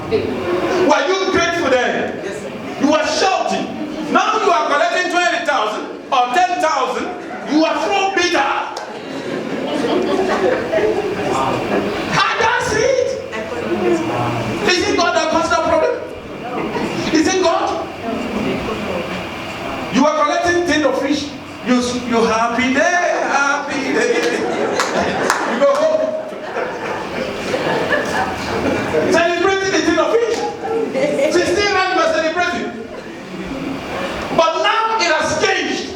Were you grateful then? Yes, sir. You were shouting. Now you are collecting 20,000 or 10,000. You are so bitter. And that's it. Is it God that caused that problem? Is it God? You are collecting tin of fish. You happy day, happy day. You go home. Celebrating the tin of fish. 16 rand you are celebrating. But now it has changed.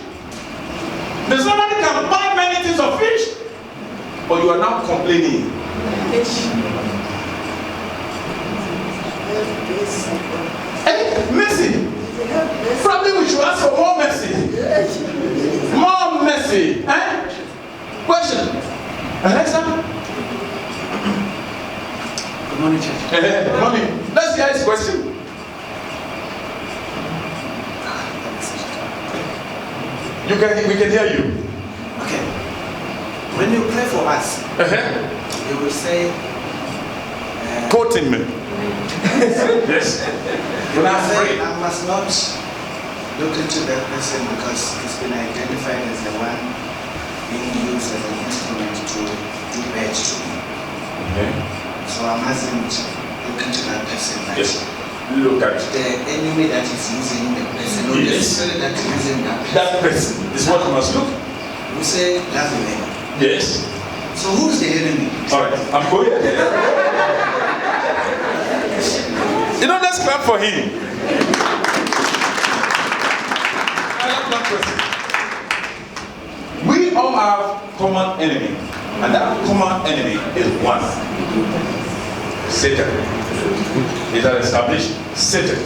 There's somebody can buy many things of fish, but you are now complaining. Mercy. Probably we should ask for more mercy. More mercy. Question. Alexa? Good morning, church. Good morning. Let's hear his question. We can hear you. Okay. When you pray for us, you will say, quoting me. Yes. You will say, I must not look into that person because he's been identified as the one being used as an instrument to do bad to me. Okay. So I mustn't look into that person. Yes. Look at the enemy that is using the person, or the spirit that is using that person. That person is what you must look. We say that's the enemy. Yes. So who's the enemy? Alright, I'm going. You know, let's clap for him. I have one question. We all have common enemy, and that common enemy is one. Satan. Is that established? Satan.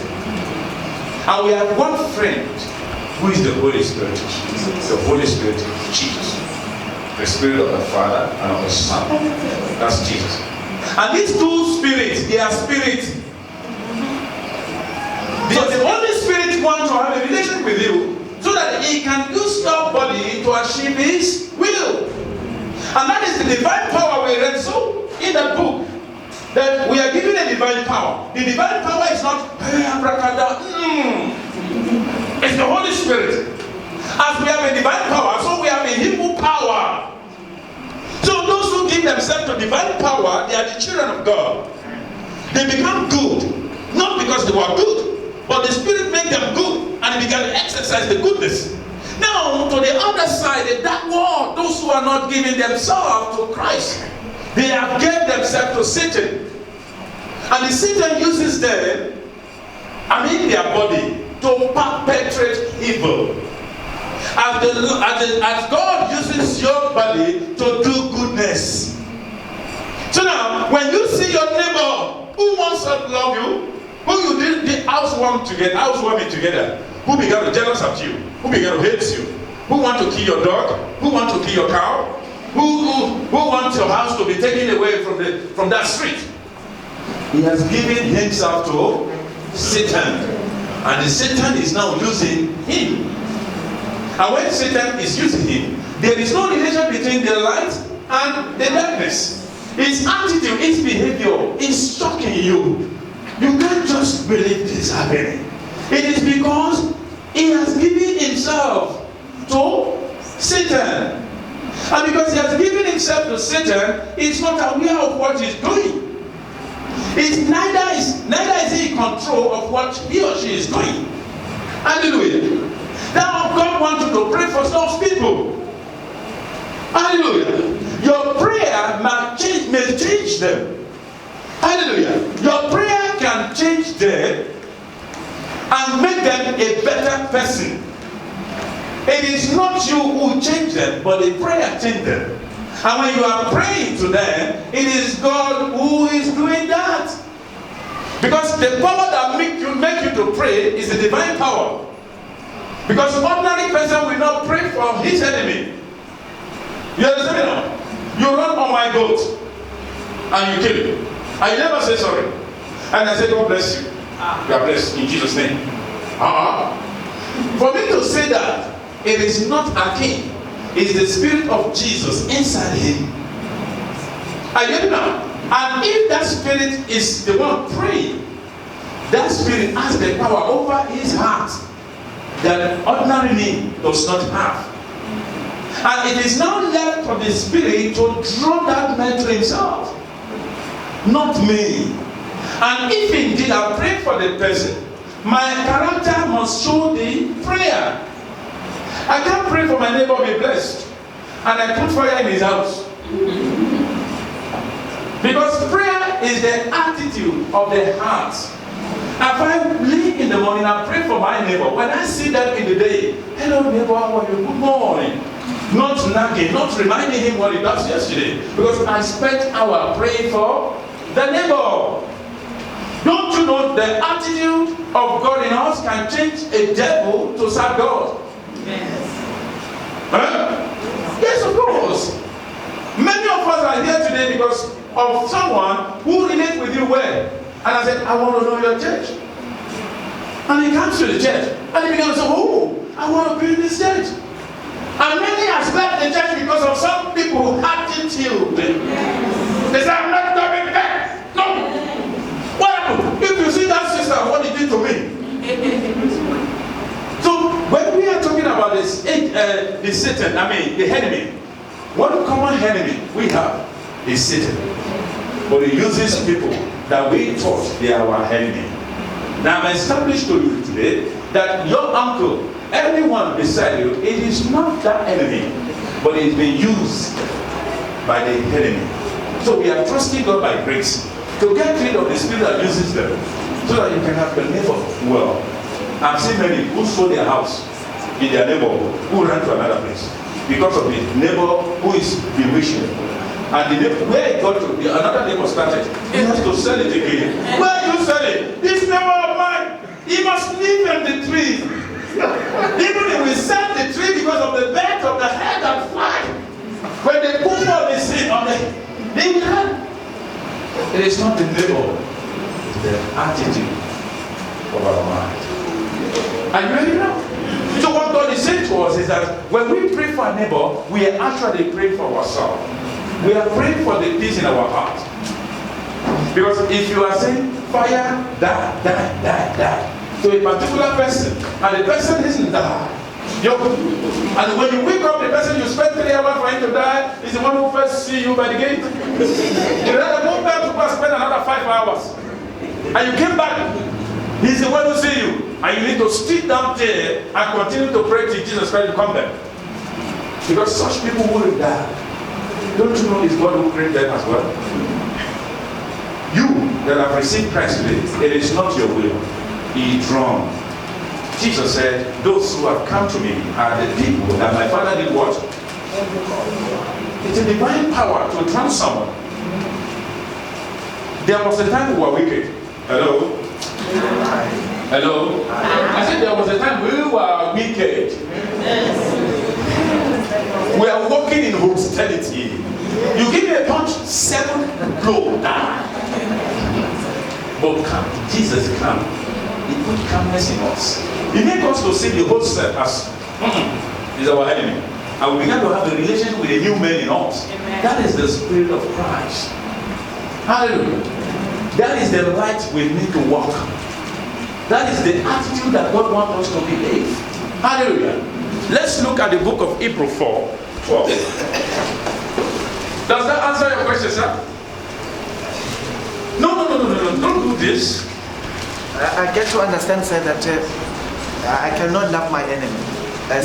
And we have one friend who is the Holy Spirit. The Holy Spirit is Jesus. The Spirit of the Father and of the Son. That's Jesus. And these two spirits, they are spirits. Because the Holy Spirit wants to have a relation with you so that he can use your body to achieve his will. And that is the divine power we read so in that book. That we are given a divine power. The divine power is not abracadabra. It's the Holy Spirit. As we have a divine power, so we have a Hebrew power. So those who give themselves to divine power, they are the children of God. They become good, not because they were good, but the Spirit made them good, and they began to exercise the goodness. Now, to the other side, the dark world, those who are not giving themselves to Christ, they have given themselves to Satan. And the Satan uses them, their body, to perpetrate evil. As God uses your body to do goodness. So now, when you see your neighbor who wants to love you, who you did the housewarming together, who began to jealous of you, who began to hate you, who want to kill your dog, who want to kill your cow, who wants your house to be taken away from that street. He has given himself to Satan. And the Satan is now using him. And when Satan is using him, there is no relation between the light and the darkness. His attitude, his behavior is shocking you. You can't just believe this happening. It is because he has given himself to Satan. And because he has given himself to Satan, he's not aware of what he's doing. Neither is he in control of what he or she is doing. Hallelujah. Now God wants you to pray for those people. Hallelujah. Your prayer may change them. Hallelujah. Your prayer can change them and make them a better person. It is not you who change them, but the prayer changes them. And when you are praying to them, it is God who is doing that. Because the power that make you to pray is the divine power. Because an ordinary person will not pray for his enemy. You understand me now? You run on my goat and you kill it. And you never say sorry. And I say, God bless you. You are blessed in Jesus' name. For me to say that, it is not a king. It's the Spirit of Jesus inside him. I get it now. And if that Spirit is the one praying, that spirit has the power over his heart that ordinary me does not have. And it is now left for the spirit to draw that man to himself, not me. And if indeed I pray for the person, my character must show the prayer. I can't pray for my neighbor be blessed and I put fire in his house. Because prayer is the attitude of the heart. If I leave in the morning and pray for my neighbor, when I see them in the day, hello neighbor, how are you? Good morning. Not nagging, not reminding him what he does yesterday. Because I spent hour praying for the neighbor. Don't you know the attitude of God in us can change a devil to serve God? Yes. Huh? Yes, of course. Many of us are here today because of someone who relates with you well. And I said, I want to know your church. And he comes to the church. And he began to say, oh, I want to be in this church. And many have left the church because of some people who attitude. They say, I'm not coming back. No. What happened? If you see that sister, what he did to me. So when we are talking about this, the Satan, the enemy, one common enemy we have is Satan. But he uses people that we thought they are our enemy. Now I'm established to you today that your uncle, everyone beside you, it is not that enemy, but it's been used by the enemy. So we are trusting God by grace to get rid of the spirit that uses them, so that you can have your neighbor well. I've seen many who sold their house in their neighborhood, who ran to another place because of the neighbor who is bewitching. And the neighbor, where he got to, another neighbor started, he has to sell it again. Where are you selling? This neighbor of mine, he must live in the tree. Even if we sell the tree because of the bird of the head that fly, when they put on the seed on the, they will have. It is not the neighbor, it's the attitude of our mind. Are you ready now? So what God is saying to us is that when we pray for a neighbor, we are actually praying for ourselves. We are praying for the peace in our heart. Because if you are saying fire, die to a particular person, and the person isn't die, and when you wake up, the person you spend 3 hours for him to die is the one who first see you by the gate. You rather go back to go and spend another 5 hours, and you came back. He's the one who see you, and you need to sit down there and continue to pray till Jesus Christ will come back. Because such people will die. Don't you know it's God who created them as well? You that have received Christ today, it is not your will. He drawn. Jesus said, those who have come to me are the people that my Father did what? It's a divine power to draw someone. There was a time we were wicked. Hello? Hello? I said there was a time we were wicked. We are walking in hostility. You give me a punch, 7 blow. But come, Jesus come. He put calmness in us. He made us to see the whole self as is our enemy. And we began to have a relationship with a new man in us. Amen. That is the spirit of Christ. Hallelujah. That is the light we need to walk. That is the attitude that God wants us to behave. Hallelujah. Let's look at the book of Hebrews 4:12. Does that answer your question, sir? No. Don't do this. I get to understand, sir, that I cannot love my enemy. I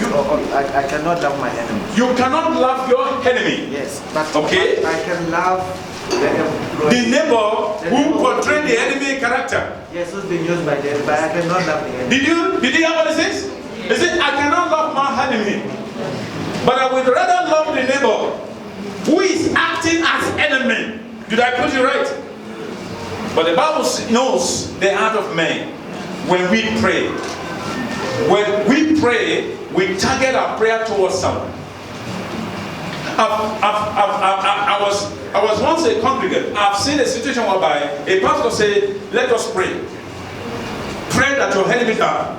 cannot love my enemy. You cannot love your enemy. Yes, but okay. I can love the neighbor who portrayed the enemy character. Yes, who's been used by the enemy, but I cannot love the enemy. Did you hear what it says? It said, I cannot love my enemy, but I would rather love the neighbor who is acting as enemy. Did I put it right? But the Bible knows the heart of man. When we pray, we target our prayer towards someone. I was once a congregant. I've seen a situation whereby a pastor said, let us pray. Pray that your enemy die.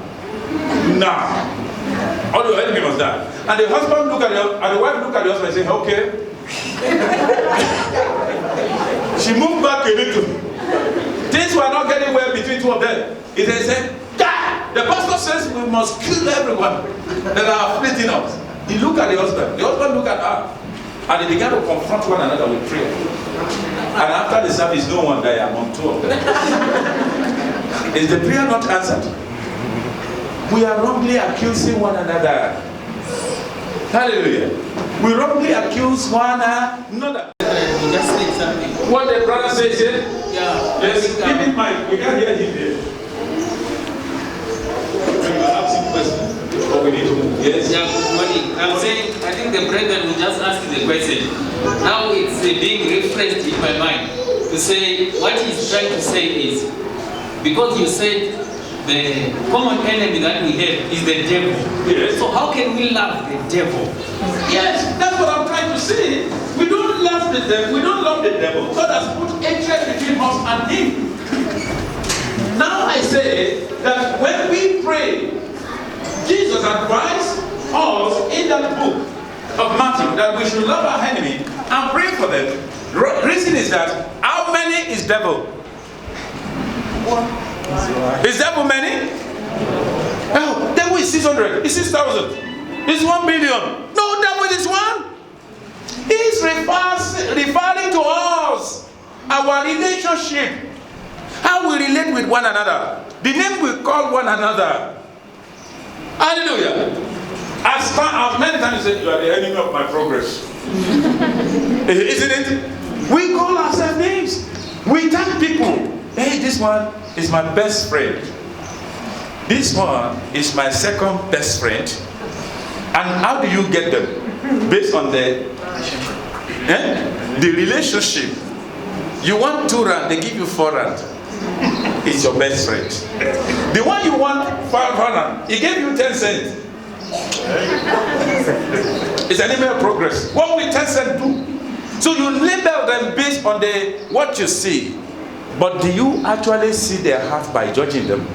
Nah. All your enemy must die. And the husband look at the wife look at the husband and say, okay. She moved back a little. Things were not getting well between two of them. If they say, God, the pastor says we must kill everyone that are afflicting us. He looked at the husband looked at her, and they began to confront one another with prayer. And after the service, no one died among two of them. Is the prayer not answered? We are wrongly accusing one another. Hallelujah. We wrongly accuse one another. Just say something. What the brother says here? Yeah. Yes, give him mic. We can't hear him here. We will ask him questions. Or we need to move. Yes. Yeah, good morning. I'm saying, I think the brethren will just ask the question. Now it's being refreshed in my mind to say, what he's trying to say is, because you said the common enemy that we have is the devil. Yes. So how can we love the devil? Yes, that's what I'm trying to say. We don't love the devil. We don't love the devil. God has put hatred between us and him. Now I say that when we pray, Jesus advised us in that book of Matthew that we should love our enemy and pray for them. Reason is that how many is devil? Is devil many? No, devil is 600. It's 6,000. It's 1 billion. No, devil is one. He's referring to us, our relationship, how we relate with one another, the name we call one another. Hallelujah. As many times you say, you are the enemy of my progress. Isn't it? We call ourselves names. We thank people. Hey, this one is my best friend. This one is my second best friend. And how do you get them? Based on the relationship. You want 2 rand, they give you 4 rand. It's your best friend. The one you want 5 rand, he gave you 10 cents. It's an email progress. What will 10 cents do? So you label them based on what you see. But do you actually see their heart by judging them?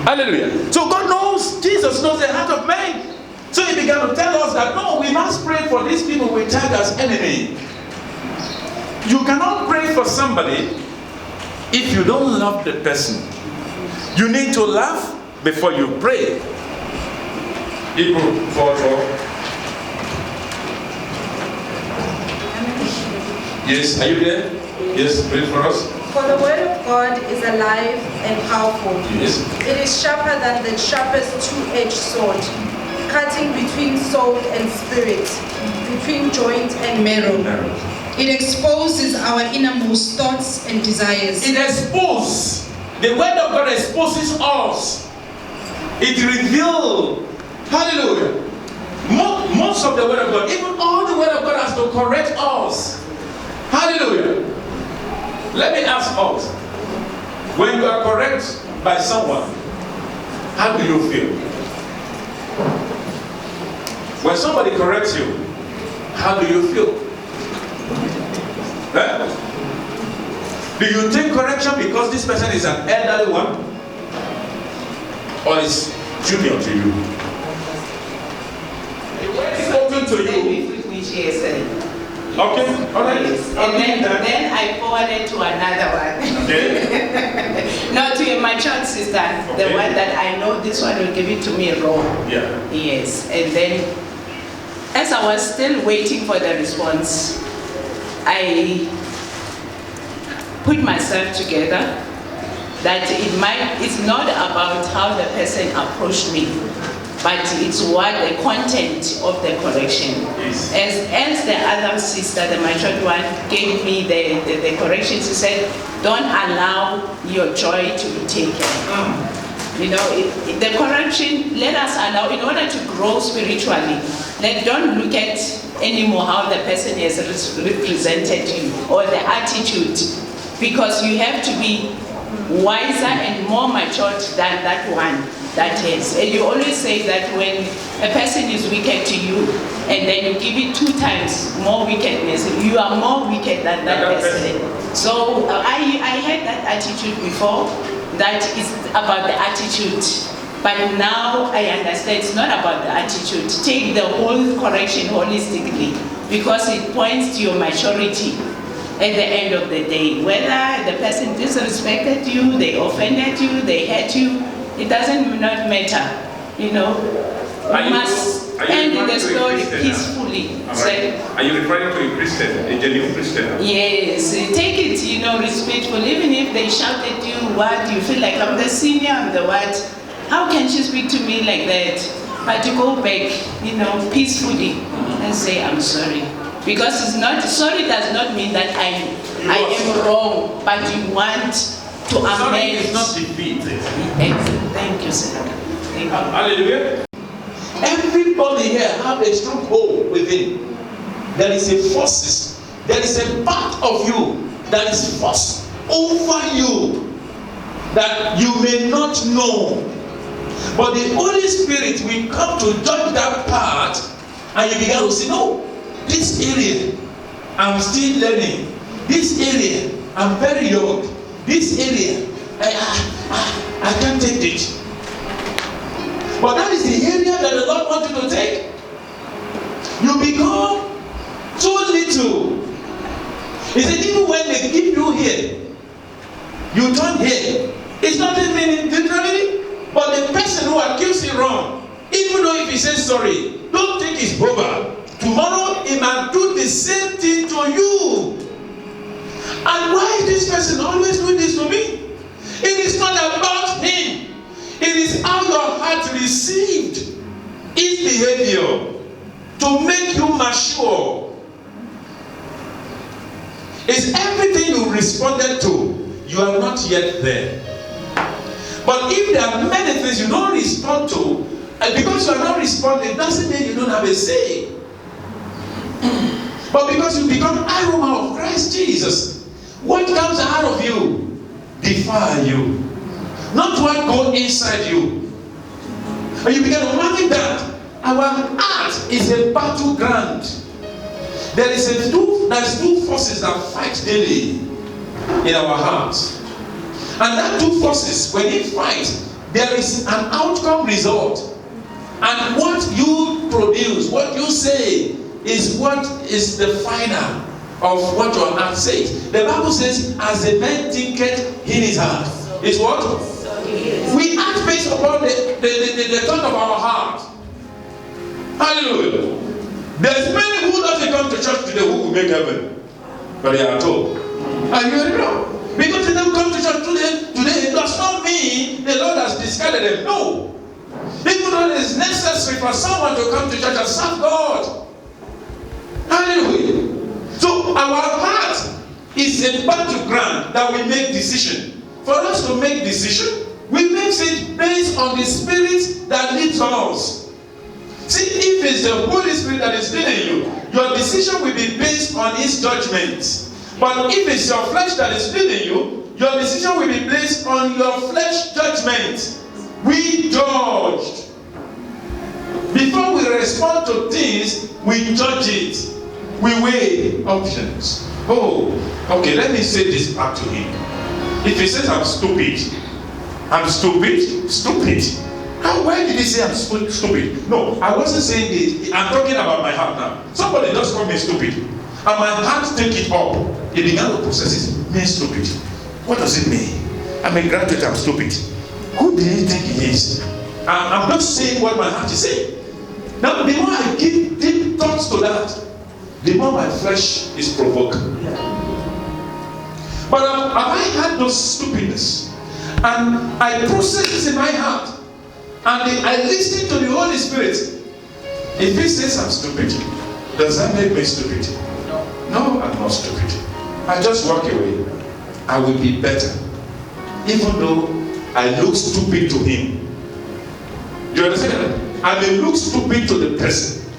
Hallelujah. So God knows, Jesus knows the heart of man. So he began to tell us that no, we must pray for these people we tag as enemy. You cannot pray for somebody if you don't love the person. You need to laugh before you pray. Hebrew 4:4. Yes, are you there? Yes, pray for us. For the word of God is alive and powerful. Yes. It is sharper than the sharpest two-edged sword, cutting between soul and spirit, between joint and marrow. It exposes our innermost thoughts and desires. It exposes. The word of God exposes us. It reveals. Hallelujah. Most of the word of God, even all the word of God has to correct us. Hallelujah. Let me ask us. When you are corrected by someone, how do you feel? When somebody corrects you, how do you feel? Do you take correction because this person is an elderly one? Or is junior to you? Spoken to you. Which is Okay, alright. and then I forwarded to another one. Okay. No, to a matured sister, the Okay. one that I know this one will give it to me raw. Yeah. Yes, and then as I was still waiting for the response, I put myself together that it's not about how the person approached me, but it's what the content of the correction. Yes. As the other sister, the matured one, gave me the correction, she said, don't allow your joy to be taken. You know, the correction, let us allow, in order to grow spiritually, don't look at anymore how the person has represented you or the attitude, because you have to be wiser and more matured than that one that is. And you always say that when a person is wicked to you and then you give it 2 times more wickedness, you are more wicked than that person. So I had that attitude before, that is about the attitude. But now I understand it's not about the attitude. Take the whole correction holistically, because it points to your maturity. at the end of the day. Whether the person disrespected you, they offended you, they hurt you, it doesn't not matter. You know, you must end the story peacefully. Are you referring to a Christian, a genuine Christian? Yes, take it, you know, respectful. Even if they shout at you, what, you feel like I'm the senior, I'm the what? How can she speak to me like that? But you go back, you know, peacefully and say, I'm sorry. Because it's not, sorry does not mean that I am wrong, but you want to amend. Sorry is not defeat. Thank you, sir. Thank you. Hallelujah. Everybody here have a stronghold within. There is a forces. There is a part of you that is forced over you that you may not know. But the Holy Spirit will come to judge that part, and you begin to say, no, this area I'm still learning. This area I'm very young. This area I can't take it. But that is the area that the Lord wants you to take. You become too little. He said, even when they give you here, you turn here. It's not meaning literally, but the person who accused you wrong, even though if he says sorry, don't think it's over. Tomorrow he might do the same thing to you. And why is this person always doing this to me? It is not about him. It is how your heart received his behavior to make you mature. It's everything you responded to. You are not yet there. But if there are many things you don't respond to, and because you are not responding, it doesn't mean you don't have a say. But because you become aroma of Christ Jesus, what comes out of you defile you. Not what goes inside you. And you begin to manage that. Our heart is a battleground. There's two forces that fight daily in our hearts. And that two forces, when they fight, there is an outcome result. And what you produce, what you say, is what is the final of what your heart says. The Bible says, as a man thinketh in his heart. Is what? We act based upon the thought of our heart. Hallelujah. There's many who doesn't come to church today who will make heaven. But they are told. Are you hearing wrong? Because they don't come to church today, it does not mean the Lord has discarded them. No. Even though it is necessary for someone to come to church and serve God. Hallelujah. So our heart is a battleground that we make decision. For us to make decision, we make it based on the Spirit that leads us. See, if it's the Holy Spirit that is leading you, your decision will be based on His judgment. But if it's your flesh that is leading you, your decision will be based on your flesh judgment. We judged. Before we respond to things, we judge it. We weigh options. Oh, okay, let me say this back to him. If he says I'm stupid, why did he say I'm stupid? No, I wasn't saying this. I'm talking about my heart now. Somebody just called me stupid. And my heart take it up. He began to process it. Me stupid. What does it mean? I'm a graduate, I'm stupid. Who do you think he is? I'm not saying what my heart is saying. Now, the more I give deep thoughts to that, the more my flesh is provoked. But have I had those stupidness? And I process this in my heart. And I listen to the Holy Spirit. If he says I'm stupid, does that make me stupid? No, I'm not stupid. I just walk away. I will be better. Even though I look stupid to him. Do you understand? I may look stupid to the person.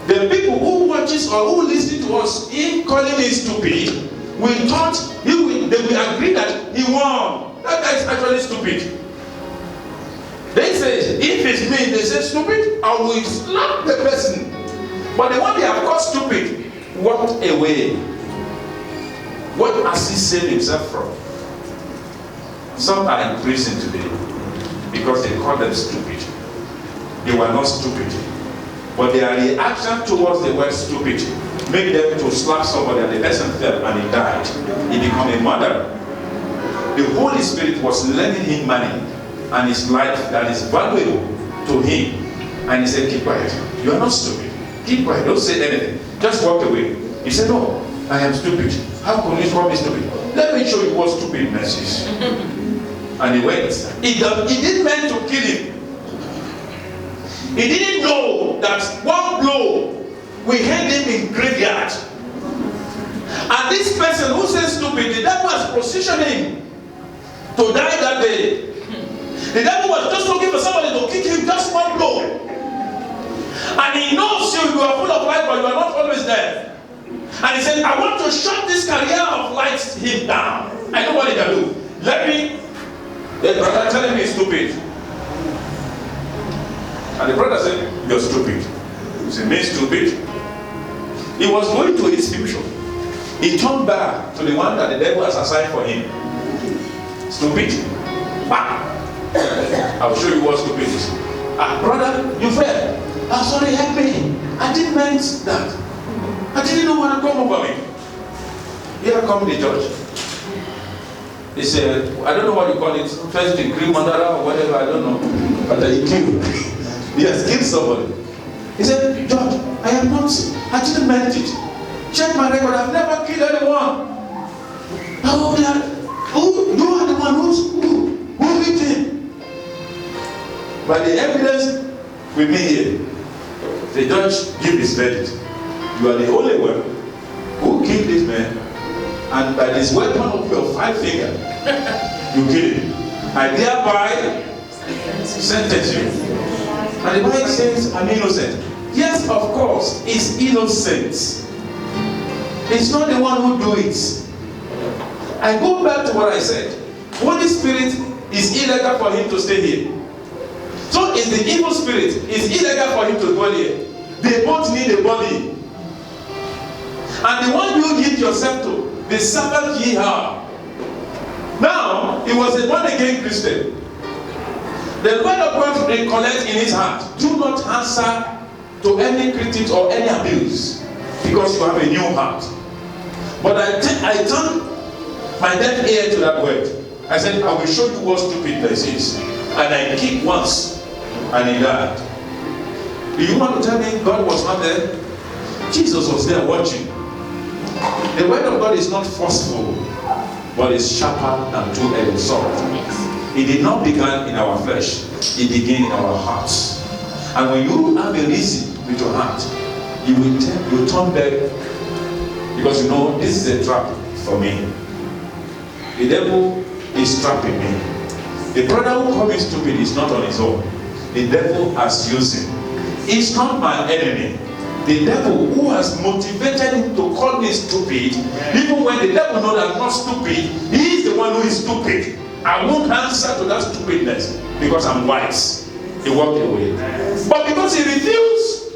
The people who watches or who listen to us, him calling me stupid, they will agree that he won. That guy is actually stupid. They say, if it's me, they say stupid, I will slap the person. But the one they have called stupid walked away. What has he saved himself from? Some are in prison today because they call them stupid. They were not stupid. But their reaction towards the word stupid make them to slap somebody and the person fell and he died. He became a murderer. The Holy Spirit was lending him money and his life that is valuable to him. And he said, keep quiet. You are not stupid. Keep quiet. Don't say anything. Just walk away. He said, no, I am stupid. How can you call me stupid? Let me show you what stupidness is. And he went. He didn't mean to kill him. He didn't know that one blow will end him in graveyard. And this person who says stupid, the devil has positioned him to die that day. The devil was just looking for somebody to kick him just one blow. And he knows you are full of light, but you are not always there. And he said, I want to shut this career of light him down. I know what he can do. Let me, the brother telling me he's stupid. And the brother said, you're stupid. He said, me stupid? He was going to his future. He turned back to the one that the devil has assigned for him. Stupid. I'll show you what stupid is. Brother, you fell. I'm sorry, help me. I didn't mean that. I didn't know what to come over me. Here come the judge. He said, I don't know what you call it, first degree murderer or whatever, I don't know. But he killed. He has killed somebody. He said, Judge, I didn't mean it. Check my record, I've never killed anyone. You are the one who hit him. By the evidence with me here, the judge give his verdict. You are the only one who killed this man, and by this weapon of your 5 finger, you kill him. I thereby sentence you. And the Bible says, I'm innocent. Yes, of course, it's innocent. It's not the one who do it. I go back to what I said. Holy Spirit is illegal for him to stay here. So is the evil spirit. It's illegal for him to dwell here. They both need a body. And the one you give yourself to, the servant ye are. Now, he was a born-again Christian. The word of God recollect in his heart. Do not answer to any critics or any abuse, because you have a new heart. But I turned my deaf ear to that word. I said, I will show you what stupidness is. And I kicked once, and he died. Do you want to tell me God was not there? Jesus was there watching. The word of God is not forceful, but is sharper than two-edged sword. It did not begin in our flesh, it began in our hearts. And when you have a reason with your heart, you will turn back, because you know this is a trap for me. The devil is trapping me. The brother who called me stupid is not on his own. The devil has used him. He's not my enemy. The devil who has motivated him to call me stupid, even when the devil knows I'm not stupid, he is the one who is stupid. I won't answer to that stupidness because I'm wise. He walked away. But because he refused,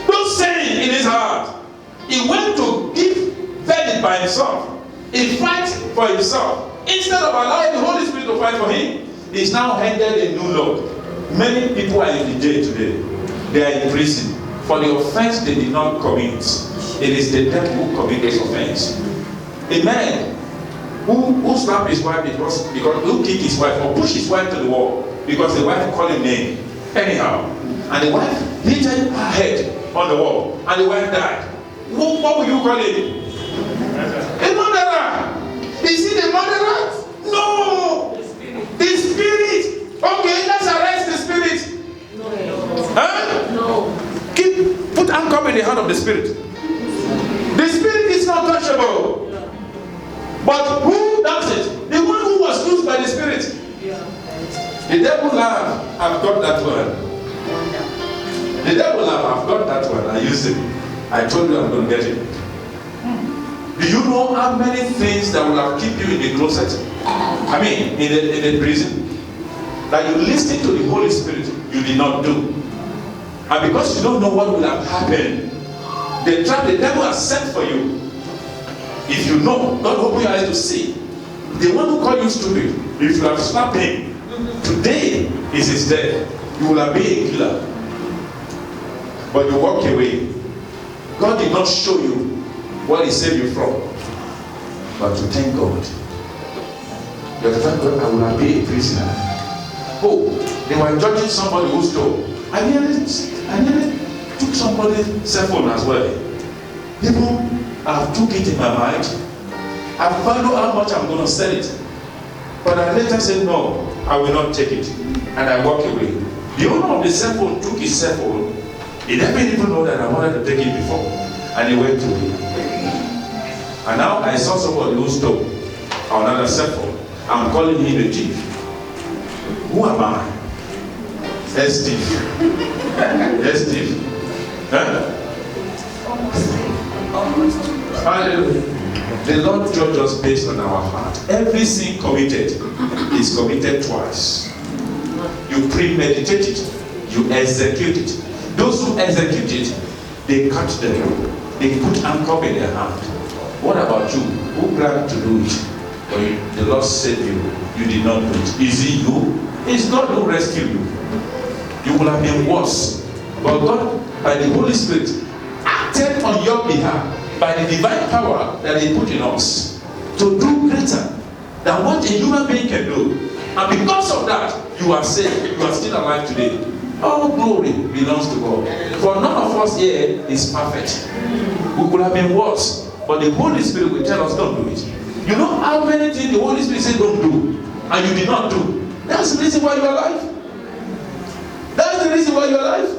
those saying in his heart, he went to give verdict by himself. He fights for himself. Instead of allowing the Holy Spirit to fight for him, he's now handed a new law. Many people are in the jail today. They are in prison for the offense they did not commit. It is the devil who commits this offense. A man who slapped his wife because who kicked his wife or pushed his wife to the wall because the wife called him name anyhow, and the wife hit her head on the wall and the wife died. What will you call him? A murderer. Is he the murderer? No. The spirit. Okay, let's arrest the spirit. No. Huh? No. Put handcuff in the hand of the spirit. The spirit is not touchable. But who does it? The one who was used by the spirit. The devil laughed, I've got that one. The devil laughed, I've got that one. I used it. I told you I'm going to get it. Do you know how many things that will have kept you in the closet? I mean, in the prison. That you listened to the Holy Spirit, you did not do. And because you don't know what will have happened, the trap the devil has set for you. If you know, God open your eyes to see. The one who called you stupid, if you have slapped him, today is his death. You will have been a killer. But you walk away. God did not show you what He saved you from, but to thank God. You're thank God, I will have been a prisoner. Oh, they were judging somebody who stole. I nearly took somebody's cell phone as well. Even I took it in my mind. I value how much I'm going to sell it. But I later said, no, I will not take it. And I walk away. The owner of the cell phone took his cell phone. He never even know that I wanted to take it before. And he went away. And now I saw somebody who stole another cell phone. I'm calling him a thief. Who am I? Yes, thief. Yes, thief. Huh? Hallelujah. The Lord judges us based on our heart. Every sin committed is committed twice. You premeditate it, you execute it. Those who execute it, they cut them. They put handcuff in their hand. What about you? Who planned to do it? But the Lord saved you. You did not do it. Is it you? It's God who rescued you. You would have been worse. But God, by the Holy Spirit, acted on your behalf by the divine power that He put in us to do greater than what a human being can do. And because of that, you are saved. You are still alive today. All glory belongs to God. For none of us here is perfect. We could have been worse, but the Holy Spirit will tell us, don't do it. You know how many things the Holy Spirit said don't do, and you did not do. That's the reason why you are alive. That's the reason why you are alive.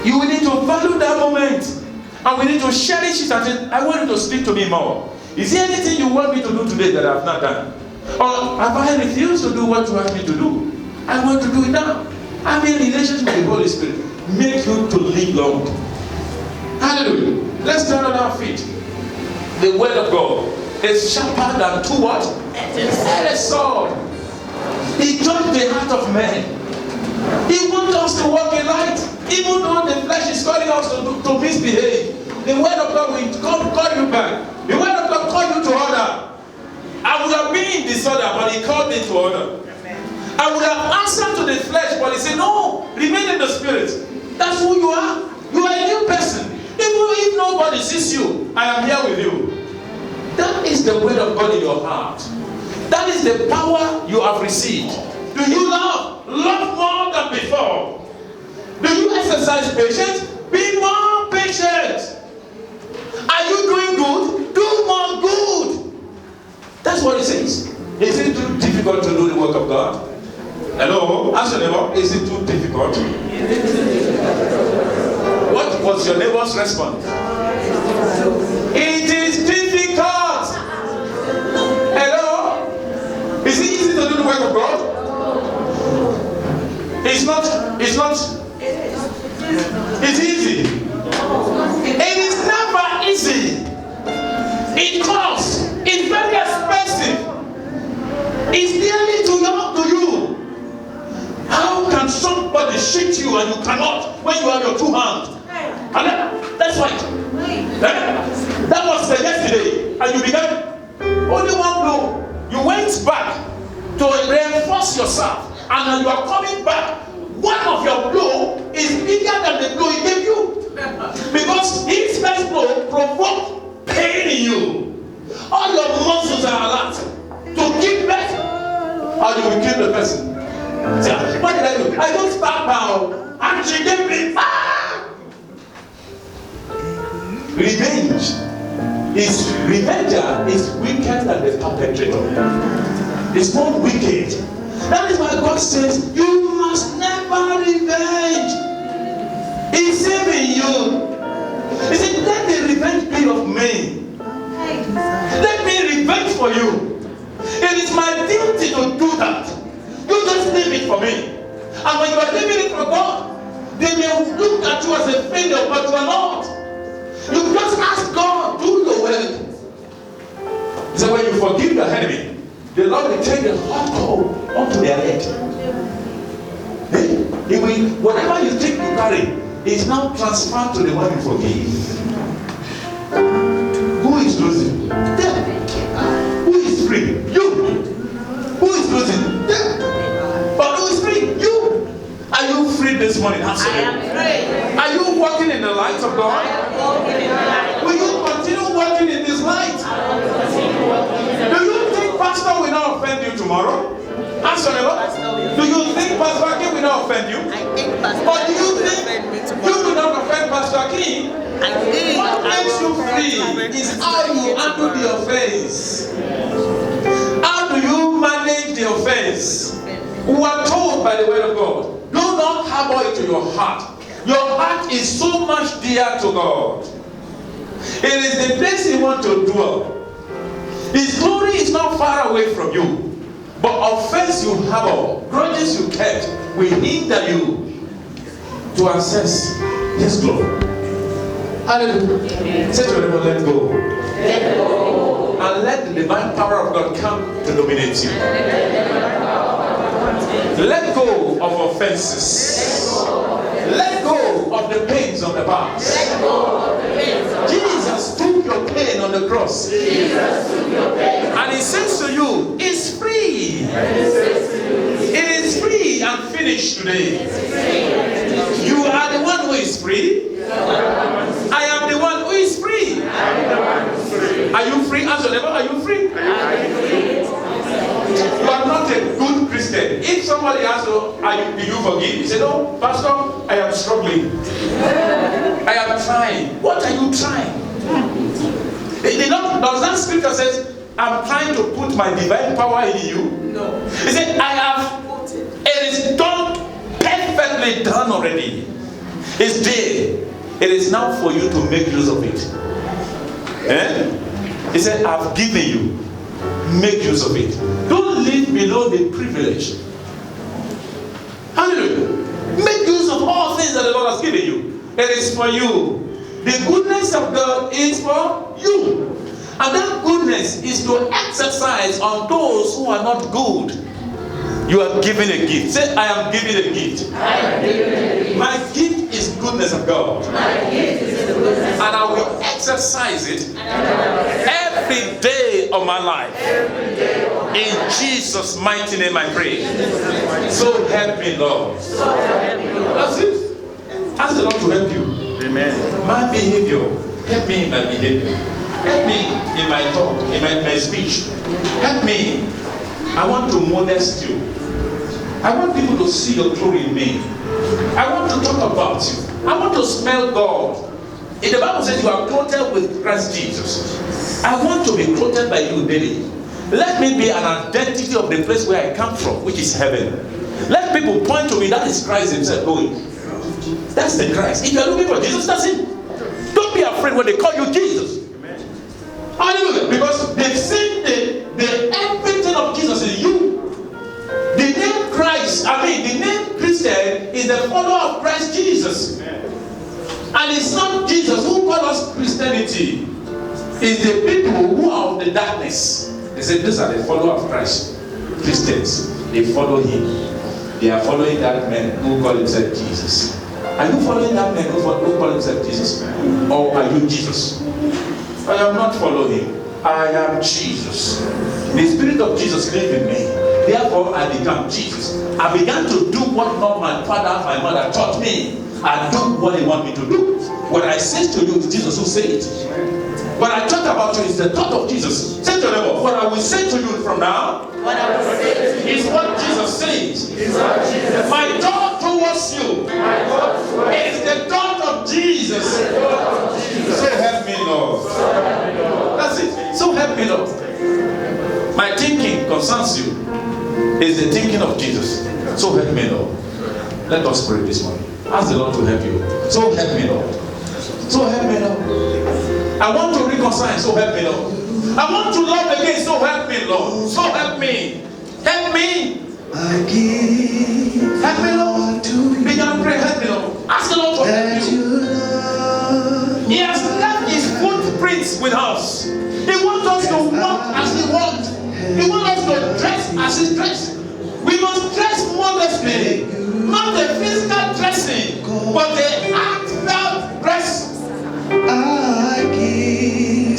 You will need to value that moment. And we need to cherish it and say, I want you to speak to me more. Is there anything you want me to do today that I have not done? Or have I refused to do what you asked me to do? I want to do it now. I'm in relationship with the Holy Spirit. Make you to live long. Hallelujah. Let's stand on our feet. The word of God is sharper than two what? A sword. He judged the heart of man. He wants us to walk in light, even though the flesh is calling us to misbehave. The word of God will call you back. The word of God call you to order. I would have been in disorder, but He called me to order. I would have answered to the flesh, but He said, no, remain in the Spirit. That's who you are. You are a new person. Even if nobody sees you, I am here with you. That is the word of God in your heart. That is the power you have received. Do you love? Love more than before. Do you exercise patience? Be more patient. Are you doing good? Do more good. That's what it says. Is it too difficult to do the work of God? Hello? Ask your neighbor, is it too difficult? What was your neighbor's response? It is difficult. Hello? Is it easy to do the work of God? It's not. It's easy. It is never easy. It costs. It's very expensive. It's nearly to you. How can somebody shoot you and you cannot when you have your two hands? And that's right. That was yesterday, and you began only one blow. You went back to reinforce yourself. And when you are coming back, one of your blow is bigger than the blow He gave you. Because His first blow provoked pain in you. All your muscles are alert to give back, or you will kill the person. So, what did I do? I don't start now. And she gave me. Revenger is wicked than the perpetrator. It's not wicked. That is why God says, you must never revenge. He's saving you. He said, let the revenge be of me. Let me revenge for you. It is my duty to do that. You just leave it for me. And when you are leaving it for God, they may look at you as a failure, but you are not. You just ask God, do your will. So when you forgive your enemy, the Lord will take the hot coal onto their head. He will, whatever you think you carry, is now transferred to the one you forgive. Who is losing? Them. Who is free? You. Who is losing? Them. But who is free? You. Are you free this morning? I am free. Are you walking in the light of God? offend you? I think Pastor Or do you will think offend me you tomorrow. will not offend Pastor King? I think What I makes you will offend free is how you handle the offense. How do you manage the offense? We are told by the word of God, do not harbor it to your heart. Your heart is so much dear to God. It is the place He wants to dwell. His glory is not far away from you. But offense you harbor, grudges you kept, will hinder you to access His glory. Hallelujah. Say to your neighbor, let go. Let go. And let the divine power of God come to dominate you. Let go of offenses. Let go of the pains of the past. Jesus took your pain on the cross. And He says to you, it's free. It is free and finished today. You are the one who is free. I am the one who is free. Are you free? Ask your neighbor, are you free? You are not a good Christian. If somebody asks you, do you forgive? You say, no, Pastor, I am struggling. I am trying. What are you trying? Does that scripture says, I'm trying to put my divine power in you? No. He said, it is done, perfectly done already. It's there. It is now for you to make use of it. He said, I've given you. Make use of it. Don't live below the privilege. Hallelujah. Make use of all things that the Lord has given you. It is for you. The goodness of God is for you. And that goodness is to exercise on those who are not good. You are given a gift. Say, I am given a gift. I am given a gift. My gift is goodness of God. My gift is the goodness. And I will exercise it every day of my life. In Jesus' mighty name I pray. So help me, Lord. That's it. Ask the Lord to help you. Amen. My behavior. Help me in my behavior. Help me in my talk, in my speech. Help me. I want to modest you. I want people to see your glory in me. I want to talk about you. I want to smell God. In the Bible says you are clothed with Christ Jesus. I want to be clothed by you daily. Let me be an identity of the place where I come from, which is heaven. Let people point to me, that is Christ Himself going. That's the Christ. If you are looking for Jesus, that's Him. Don't be afraid when they call you Jesus. Hallelujah. Because they've seen the everything of Jesus in you. The name Christ, the name Christian is the follower of Christ Jesus. And it's not Jesus who calls us Christianity. It's the people who are of the darkness. They say these are the followers of Christ. Christians, they follow Him. They are following that man who calls himself Jesus. Are you following that man who calls himself Jesus? Or are you Jesus? I am not following Him. I am Jesus. The Spirit of Jesus lives in me. Therefore, I become Jesus. I began to do what not my father, my mother taught me. I do what they want me to do. What I say to you is Jesus who said it. What I talk about you is the thought of Jesus. Say to them, what I will say to you from now is what Jesus says. My thought towards you is the thought of Jesus. So help me, Lord. That's it. So help me, Lord. My thinking concerns you is the thinking of Jesus. So help me, Lord. Let us pray this morning. Ask the Lord to help you. So help me, Lord. So help me, Lord. I want to reconcile. So help me, Lord. I want to love again. So help me, Lord. So help me. Help me. I give Help me, Lord. Begin to pray. Help me, Lord. Ask the Lord to help you. He has left His footprints with us. He wants us to walk as He walked. He wants us to dress as He dressed. We must dress modestly. Not the physical dressing, but the heartfelt dress. I give